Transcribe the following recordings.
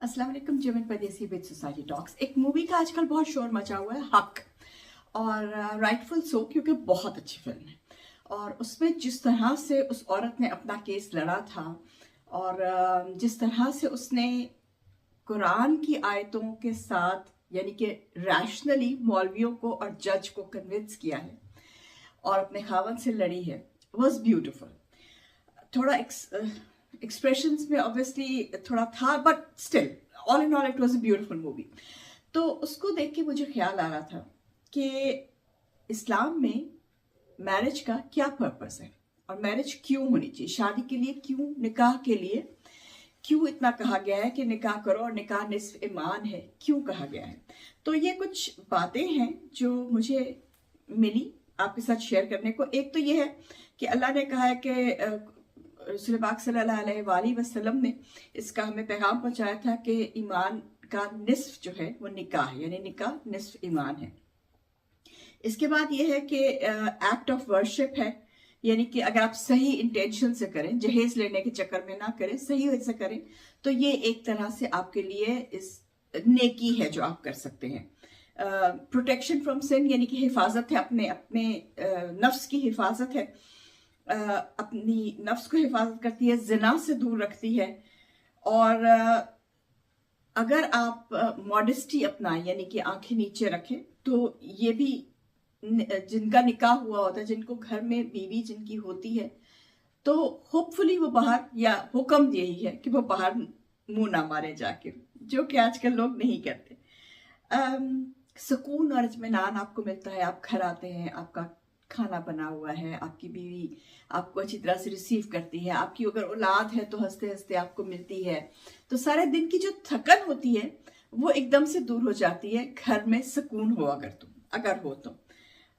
अस्सलाम वालेकुम। जमन परदेसी विद सोसाइटी टॉक्स। एक मूवी का आजकल बहुत शोर मचा हुआ है, हक, और राइटफुल सो, क्योंकि बहुत अच्छी फिल्म है। और उसमें जिस तरह से उस औरत ने अपना केस लड़ा था और जिस तरह से उसने कुरान की आयतों के साथ यानी कि रैशनली मौलवियों को और जज को कन्विंस किया है और अपने खावन से लड़ी है, वाज ब्यूटीफुल। थोड़ा एक्सप्रेशंस में ऑब्वियसली थोड़ा था, but still all in all it was a beautiful movie. तो उसको देख के मुझे ख्याल आ रहा था कि इस्लाम में मैरिज का क्या पर्पस है और मैरिज क्यों होनी चाहिए, शादी के लिए क्यों, निकाह के लिए क्यों इतना कहा गया है कि निकाह करो और निकाह निस्फ ईमान है, क्यों कहा गया है। तो ये कुछ बातें हैं जो मुझे मिली आपके साथ शेयर करने को। एक तो ये है कि अल्लाह ने कहा है कि रसूल पाक सल्लल्लाहु अलैहि वसल्लम ने इसका हमें पैगाम पहुंचाया था कि ईमान का निस्फ जो है वो निकाह है, यानी निकाह निस्फ ईमान है। इसके बाद ये है कि एक्ट ऑफ वर्शिप है, यानी कि अगर आप सही इंटेंशन से करें, जहेज लेने के चक्कर में ना करें, सही से करें, तो ये एक तरह से आपके लिए इस नेकी है जो आप कर सकते हैं। प्रोटेक्शन फ्रॉम सिन, यानी कि हिफाजत है, अपने अपने नफ्स की हिफाजत है, अपनी नफ्स को हिफाजत करती है, जिना से दूर रखती है। और अगर आप मॉडेस्टी अपनाएं, यानी कि आंखें नीचे रखें, तो ये भी जिनका निकाह हुआ होता है, जिनको घर में बीवी जिनकी होती है, तो होपफुली वो बाहर, या हुक्म यही है कि वो बाहर मुंह ना मारे जाके, जो कि आजकल लोग नहीं करते। सुकून और इत्मीनान आपको मिलता है, आप घर आते हैं, आपका खाना बना हुआ है, आपकी बीवी आपको अच्छी तरह से रिसीव करती है, आपकी अगर औलाद है तो हंसते हंसते आपको मिलती है, तो सारे दिन की जो थकन होती है वो एकदम से दूर हो जाती है। घर में सुकून हो अगर हो तो।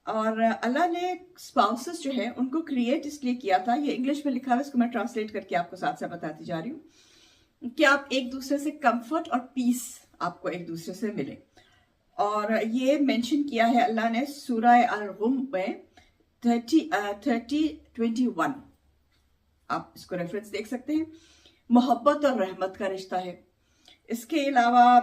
और अल्लाह ने स्पाउसेस जो है उनको क्रिएट इसलिए किया था, ये इंग्लिश में लिखा है, इसको मैं ट्रांसलेट करके आपको साथ साथ बताती जा रही हूँ, कि आप एक दूसरे से कंफर्ट और पीस आपको एक दूसरे से मिले। और ये मेंशन किया है अल्लाह ने सूरह अल-गुम में 30:21, आप इसको रेफरेंस देख सकते हैं। मोहब्बत और रहमत का रिश्ता है। इसके अलावा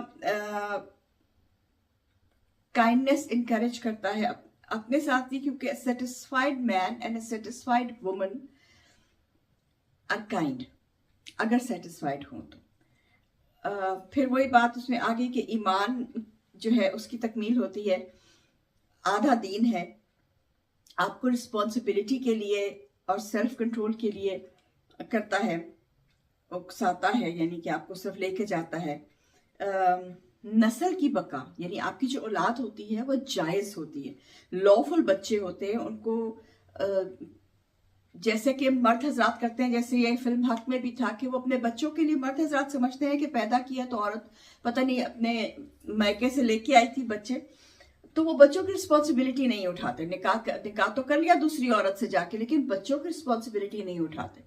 काइंडनेस इनकरेज करता है अपने साथ ही, क्योंकि satisfied man and satisfied woman are kind, अगर सेटिस्फाइड हो तो। फिर वही बात उसमें आगे कि ईमान जो है उसकी तकमील होती है, आधा दीन है, आपको रिस्पॉन्सिबिलिटी के लिए और सेल्फ कंट्रोल के लिए करता है, उकसाता है, यानी कि आपको सिर्फ लेके जाता है। नस्ल की बका, यानी आपकी जो औलाद होती है वो जायज़ होती है, लॉफुल बच्चे होते हैं, उनको जैसे कि मर्द हजरात करते हैं, जैसे ये फिल्म हक में भी था कि वो अपने बच्चों के लिए मर्द हजरात समझते हैं कि पैदा किया तो औरत पता नहीं अपने मायके से लेके आई थी बच्चे, तो वो बच्चों की रिस्पॉन्सिबिलिटी नहीं उठाते। निकाह तो कर लिया दूसरी औरत से जाके, लेकिन बच्चों की रिस्पॉन्सिबिलिटी नहीं उठाते।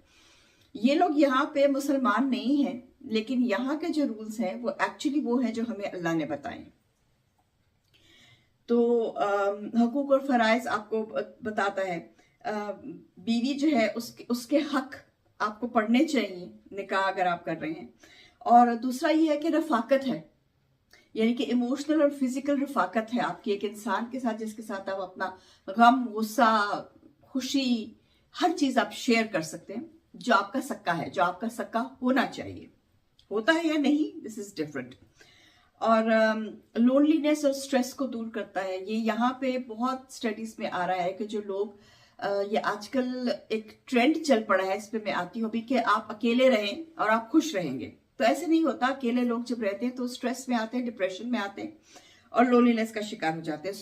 ये लोग यहाँ पे मुसलमान नहीं हैं, लेकिन यहाँ के जो रूल्स हैं वो एक्चुअली वो हैं जो हमें अल्लाह ने बताए। तो हकूक और फराइज आपको बताता है। बीवी जो है उसके हक आपको पढ़ने चाहिए निकाह अगर आप कर रहे हैं। और दूसरा ये है कि रफाकत है, यानी कि इमोशनल और फिजिकल रफाकत है आपकी एक इंसान के साथ, जिसके साथ आप अपना गम, गुस्सा, खुशी, हर चीज आप शेयर कर सकते हैं, जो आपका सक्का है, जो आपका सक्का होना चाहिए। होता है या नहीं, दिस इज डिफरेंट। और लोनलीनेस और स्ट्रेस को दूर करता है। ये यहाँ पे बहुत स्टडीज में आ रहा है कि जो लोग ये आजकल एक ट्रेंड चल पड़ा है, इस पे मैं आती हूँ अभी, कि आप अकेले रहें और आप खुश रहेंगे, तो ऐसे नहीं होता। अकेले लोग जब रहते हैं तो स्ट्रेस में आते हैं, डिप्रेशन में आते हैं और लोनलीनेस का शिकार हो जाते हैं।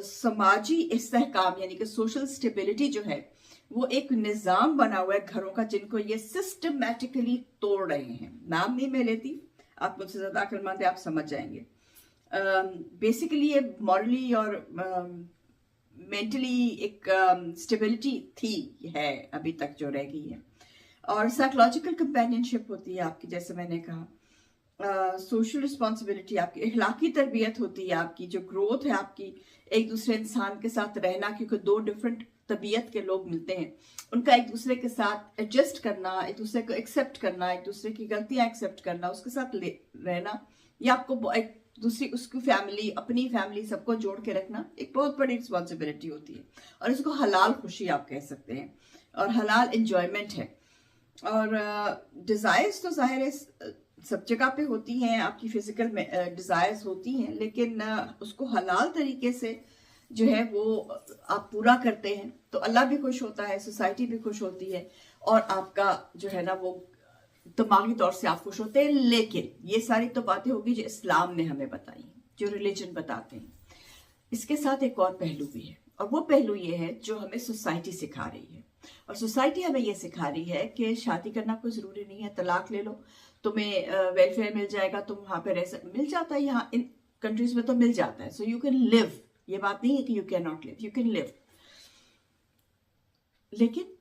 समाजी इस्तेहकाम, यानी कि सोशल स्टेबिलिटी जो है वो एक निज़ाम बना हुआ है घरों का, जिनको ये सिस्टमैटिकली तोड़ रहे हैं। नाम नहीं मैं लेती, आप मुझसे ज्यादा अक्लमंद है, आप समझ जाएंगे। बेसिकली ये मॉरली और मेंटली एक स्टेबिलिटी थी, है अभी तक जो रह गई है। और साइकोलॉजिकल कंपेनियनशिप होती है आपकी, जैसे मैंने कहा। सोशल रिस्पॉन्सिबिलिटी, आपकी इखलाकी तरबियत होती है, आपकी जो ग्रोथ है आपकी एक दूसरे इंसान के साथ रहना, क्योंकि दो डिफरेंट तबीयत के लोग मिलते हैं, उनका एक दूसरे के साथ एडजस्ट करना, एक दूसरे को एक्सेप्ट करना, एक दूसरे की गलतियां एक्सेप्ट करना, उसके साथ रहना, या आपको एक दूसरी उसकी फैमिली, अपनी फैमिली, सबको जोड़ के रखना एक बहुत बड़ी रिस्पॉन्सिबिलिटी होती है। और इसको हलाल खुशी आप कह सकते हैं और हलाल एंजॉयमेंट है। और डिज़ायर्स तो ज़ाहिर है सब जगह पे होती हैं, आपकी फिजिकल डिज़ायर्स होती हैं, लेकिन उसको हलाल तरीके से जो है वो आप पूरा करते हैं तो अल्लाह भी खुश होता है, सोसाइटी भी खुश होती है, और आपका जो है ना वो दिमागी तौर से आप खुश होते हैं। लेकिन ये सारी तो बातें होगी जो इस्लाम ने हमें बताई, जो रिलीजन बताते हैं। इसके साथ एक और पहलू भी है, और वो पहलू ये है जो हमें सोसाइटी सिखा रही है। और सोसाइटी हमें ये सिखा रही है कि शादी करना कोई ज़रूरी नहीं है, तलाक ले लो, तुम्हें वेलफेयर मिल जाएगा, तुम वहाँ पे मिल जाता है, यहाँ इन कंट्रीज में तो मिल जाता है, सो यू कैन लिव। ये बात नहीं है कि you can not live, you can live. लेकिन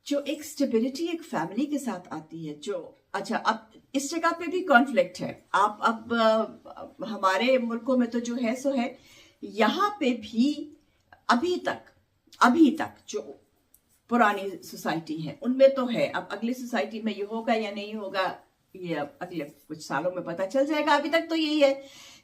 जो एक स्टेबिलिटी एक फैमिली के साथ आती है, जो अच्छा अब इस जगह पे भी कॉन्फ्लिक्ट है। आप अब हमारे मुल्कों में तो जो है सो है, यहाँ पे भी अभी तक जो पुरानी सोसाइटी है उनमें तो है। अब अगली सोसाइटी में ये होगा या नहीं होगा, ये अब अगले कुछ सालों में पता चल जाएगा। अभी तक तो यही है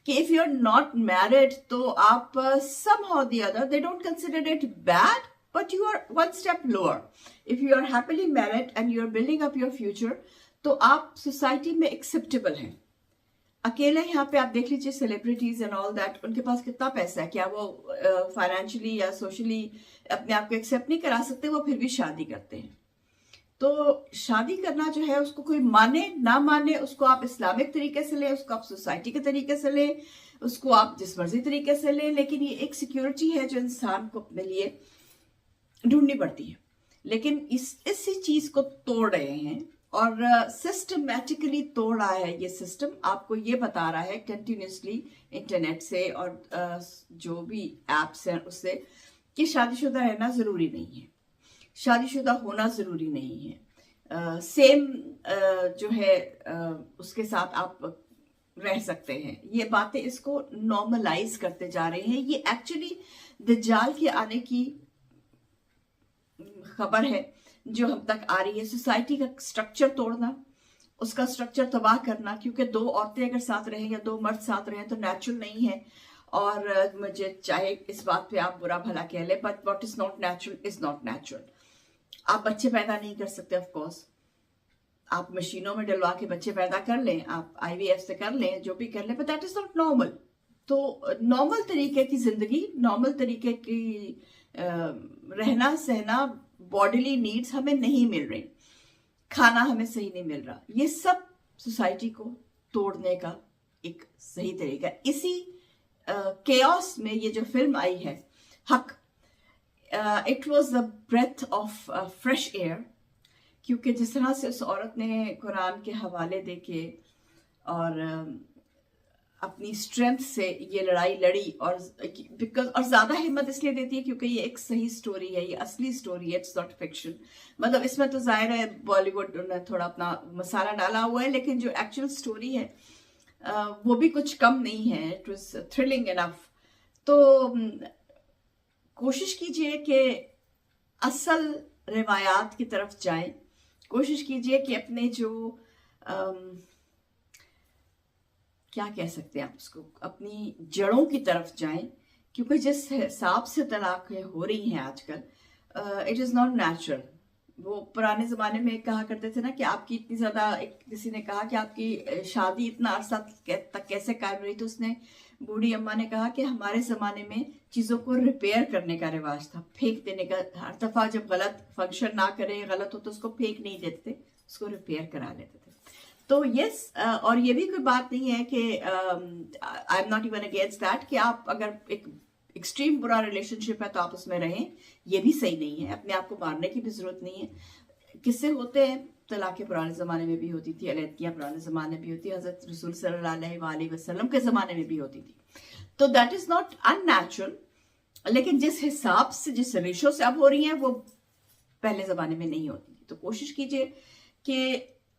कि if you are not married तो आप somehow the other they don't consider it bad, but you are one step lower. If you are happily married and you are building up your future, तो आप society में acceptable हैं। अकेले यहाँ पे आप देख लीजिए सेलिब्रिटीज एंड ऑल दैट, उनके पास कितना पैसा है, क्या वो फाइनेंशियली या सोशली अपने आप को एक्सेप्ट नहीं करा सकते, वो फिर भी शादी करते हैं। तो शादी करना जो है उसको कोई माने ना माने, उसको आप इस्लामिक तरीके से लें, उसको आप सोसाइटी के तरीके से लें, उसको आप जिस मर्जी तरीके से लें, लेकिन ये एक सिक्योरिटी है जो इंसान को अपने लिए ढूंढनी पड़ती है। लेकिन इसी चीज को तोड़ रहे हैं और सिस्टमैटिकली तोड़ रहा है ये सिस्टम। आपको ये बता रहा है कंटिन्यूसली इंटरनेट से और जो भी एप्स हैं उससे कि शादीशुदा रहना जरूरी नहीं है, शादीशुदा होना जरूरी नहीं है, सेम जो है उसके साथ आप रह सकते हैं। ये बातें इसको नॉर्मलाइज करते जा रहे हैं। ये एक्चुअली दज्जाल के आने की खबर है जो हम तक आ रही है। सोसाइटी का स्ट्रक्चर तोड़ना, उसका स्ट्रक्चर तबाह करना, क्योंकि दो औरतें अगर साथ रहें या दो मर्द साथ रहें तो नेचुरल नहीं है। और मुझे चाहे इस बात पे आप बुरा भला कह ले, but what is not natural is not natural. आप बच्चे पैदा नहीं कर सकते, ऑफ कोर्स आप मशीनों में डलवा के बच्चे पैदा कर लें, आप IVF से कर लें, जो भी कर लें, but that is not normal. तो नॉर्मल तरीके की जिंदगी, नॉर्मल तरीके की रहना सहना, बॉडीली नीड्स हमें नहीं मिल रही, खाना हमें सही नहीं मिल रहा, ये सब सोसाइटी को तोड़ने का एक सही तरीका। इसी केओस में ये जो फिल्म आई है Haq, it was the breath of fresh air, क्योंकि जिस तरह से उस औरत ने कुरान के हवाले देके और अपनी स्ट्रेंथ से ये लड़ाई लड़ी, और बिकॉज और ज्यादा हिम्मत इसलिए देती है क्योंकि ये एक सही स्टोरी है, ये असली स्टोरी है, इट्स नॉट फिक्शन। मतलब इसमें तो जाहिर है बॉलीवुड ने थोड़ा अपना मसाला डाला हुआ है, लेकिन जो एक्चुअल स्टोरी है वो भी कुछ कम नहीं है। It was thrilling enough. तो कोशिश कीजिए कि असल रिवायात की तरफ जाएं, कोशिश कीजिए कि अपने जो क्या कह सकते हैं आप उसको, अपनी जड़ों की तरफ जाएं, क्योंकि जिस हिसाब से तलाक़ें हो रही हैं आजकल, इट इज़ नॉट नेचुरल। वो पुराने ज़माने में कहा करते थे ना कि आपकी इतनी ज़्यादा, किसी ने कहा कि आपकी शादी इतना अरसा तक कैसे कायम रही, तो उसने, बूढ़ी अम्मा ने कहा कि हमारे ज़माने में चीज़ों को रिपेयर करने का रिवाज था, फेंक देने का। हर दफ़ा जब गलत फंक्शन ना करें, गलत हो तो उसको फेंक नहीं देते थे, उसको रिपेयर करा लेते थे। तो यस, और ये भी कोई बात नहीं है कि I am not even against that कि आप अगर एक एक्सट्रीम बुरा रिलेशनशिप है तो आप उसमें रहें, ये भी सही नहीं है। अपने आप को मारने की भी जरूरत नहीं है। किससे होते हैं, तलाक़ें पुराने ज़माने में भी होती थी, अलैदगियाँ पुराने ज़माने में भी होती, हज़रत रसूल सल्लल्लाहु अलैहि वसल्लम के ज़माने में भी होती थी। तो दैट इज़ नॉट अननेचुरल, लेकिन जिस हिसाब से, जिस रेशो से अब हो रही हैं वो पहले ज़माने में नहीं होती थी। तो कोशिश कीजिए कि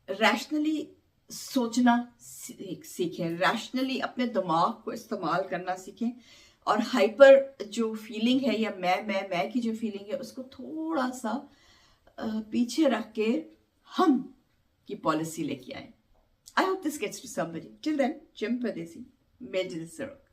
रैशनली सोचना सीखें, रैशनली अपने दिमाग को इस्तेमाल करना सीखें, اور ہائپر جو فیلنگ ہے یا میں کی جو فیلنگ ہے اس کو تھوڑا سا پیچھے رکھ کے ہم کی پالیسی لے کے آئیں. I hope this gets to somebody. Till then, Jim Padesi, Made in Syrup.